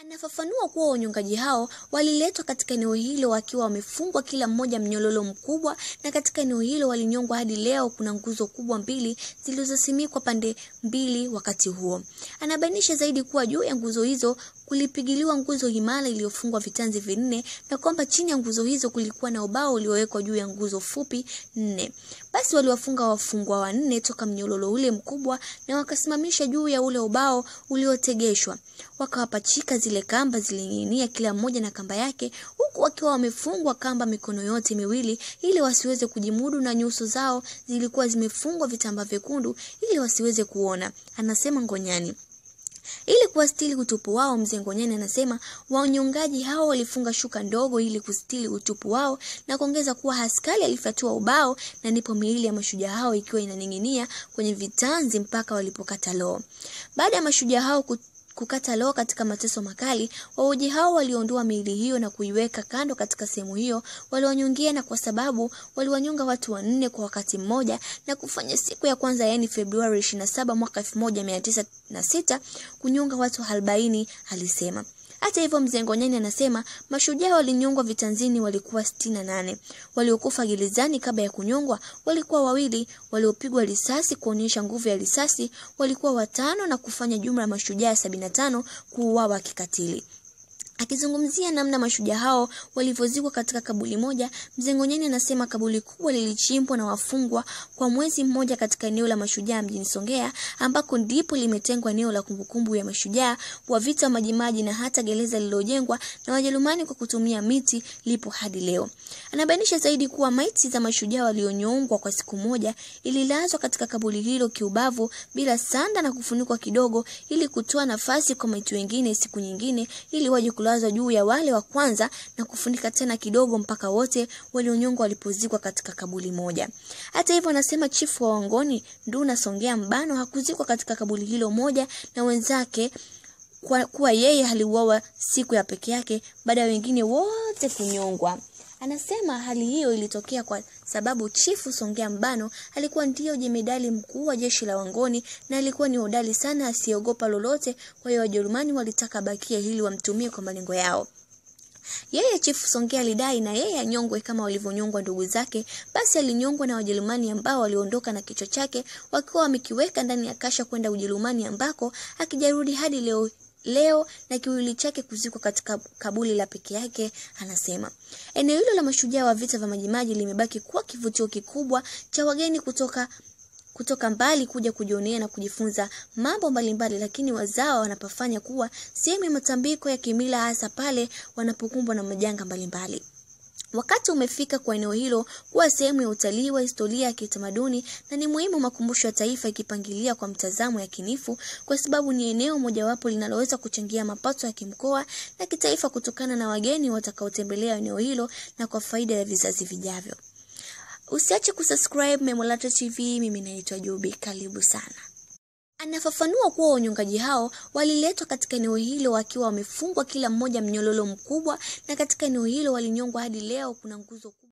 Anafafanua kuwa wanyongaji hao waliletwa katika eneo hilo wakiwa wamefungwa kila mmoja mnyololo mkubwa, na katika eneo hilo walinyongwa hadi leo kuna nguzo kubwa mbili zilizosimikwa pande mbili wakati huo. Anabainisha zaidi kuwa juu ya nguzo hizo kulipigiliwa nguzo imara iliyofungwa vitanzi vinne, na kwamba chini ya nguzo hizo kulikuwa na ubao uliowekwa juu ya nguzo fupi 4. Basi waliwafunga wafungwa wanne toka mnyololo ule mkubwa na wakasimamisha juu ya ule ubao uliotegeshwa. Wakawapachika zile kamba zilining'inia kila mmoja na kamba yake, huku wakiwa wamefungwa kamba mikono yote miwili ili wasiweze kujimudu, na nyuso zao zilikuwa zimefungwa vitambaa vyekundu ili wasiweze kuona, anasema Ngonyani. Ili kuastili utupu wao, mzee Ngonyani anasema wanyongaji hao walifunga shuka ndogo ili kustili utupu wao, na kuongeza kuwa askari alifatua ubao na ndipo miili ya mashujaa hao ikiwa inaning'inia kwenye vitanzi mpaka walipokata loo. Baada ya mashujaa hao kukata loo katika mateso makali, wauaji hao waliondoa miili hiyo na kuiweka kando katika sehemu hiyo walionyongia, na kwa sababu waliwanyonga watu 4 kwa wakati mmoja na kufanya siku ya kwanza, yani Februari 27 mwaka 1906, kunyonga watu 40, alisema. Hata hivyo, mzee Ngonyani anasema mashujaa walinyongwa vitanzini walikuwa 68. Waliokufa gerezani kabla ya kunyongwa walikuwa 2. Waliopigwa risasi kuonyesha nguvu ya risasi walikuwa 5, na kufanya jumla ya mashujaa 75 kuuawa kikatili. Akizungumzia namna mashujaa hao walivyozikwa katika kaburi moja, mzee Ngonyani anasema kaburi kubwa lilichimbwa na wafungwa kwa mwezi mmoja katika eneo la mashujaa mjini Songea, ambako ndipo limetengwa eneo la kumbukumbu ya mashujaa wa vita Majimaji, na hata gereza lililojengwa na Wajerumani kwa kutumia miti lipo hadi leo. Anabainisha zaidi kuwa maiti za mashujaa walionyongwa kwa siku moja ililazwa katika kaburi hilo kiubavu bila sanda na kufunikwa kidogo ili kutoa nafasi kwa maiti wengine siku nyingine ili waje kulazwa juu ya wale wa kwanza, na kufunika tena kidogo mpaka wote walionyongwa walipozikwa katika kaburi moja. Hata hivyo, anasema chifu wa Wangoni Nduna Songea Mbano hakuzikwa katika kaburi hilo moja na wenzake, kuwa yeye aliuawa siku ya peke yake baada ya wengine wote kunyongwa. Anasema hali hiyo ilitokea kwa sababu chifu Songea Mbano alikuwa ndio jemedali mkuu wa jeshi la Wangoni na alikuwa ni hodari sana, asiogopa lolote. Kwa hiyo Wajerumani walitaka bakia ili wamtumie kwa malengo yao. Yeye chifu Songea alidai na yeye anyongwe kama walivyonyongwa ndugu zake. Basi alinyongwa na Wajerumani ambao waliondoka na kichwa chake wakiwa wamekiweka ndani ya kasha kwenda Ujerumani, ambako akijarudi hadi leo na kiwili chake kuzikwa katika kaburi la peke yake. Anasema eneo hilo la mashujaa wa vita vya Majimaji limebaki kuwa kivutio kikubwa cha wageni kutoka mbali kuja kujionea na kujifunza mambo mbalimbali, lakini wazawa wanapofanya kuwa sehemu ya matambiko ya kimila, hasa pale wanapokumbwa na majanga mbalimbali. Wakati umefika kwa eneo hilo kuwa sehemu ya utalii wa historia ya kitamaduni, na ni muhimu makumbusho ya taifa ikipangilia kwa mtazamo ya kinifu, kwa sababu ni eneo mojawapo linaloweza kuchangia mapato ya kimkoa na kitaifa kutokana na wageni watakaotembelea eneo hilo na kwa faida ya vizazi vijavyo. Usiache kusubscribe Memolata TV. Mimi naitwa Jubi, karibu sana. Anafafanua kuwa wanyongaji hao waliletwa katika eneo hilo wakiwa wamefungwa kila mmoja mnyololo mkubwa, na katika eneo hilo walinyongwa hadi leo kuna nguzo kubwa.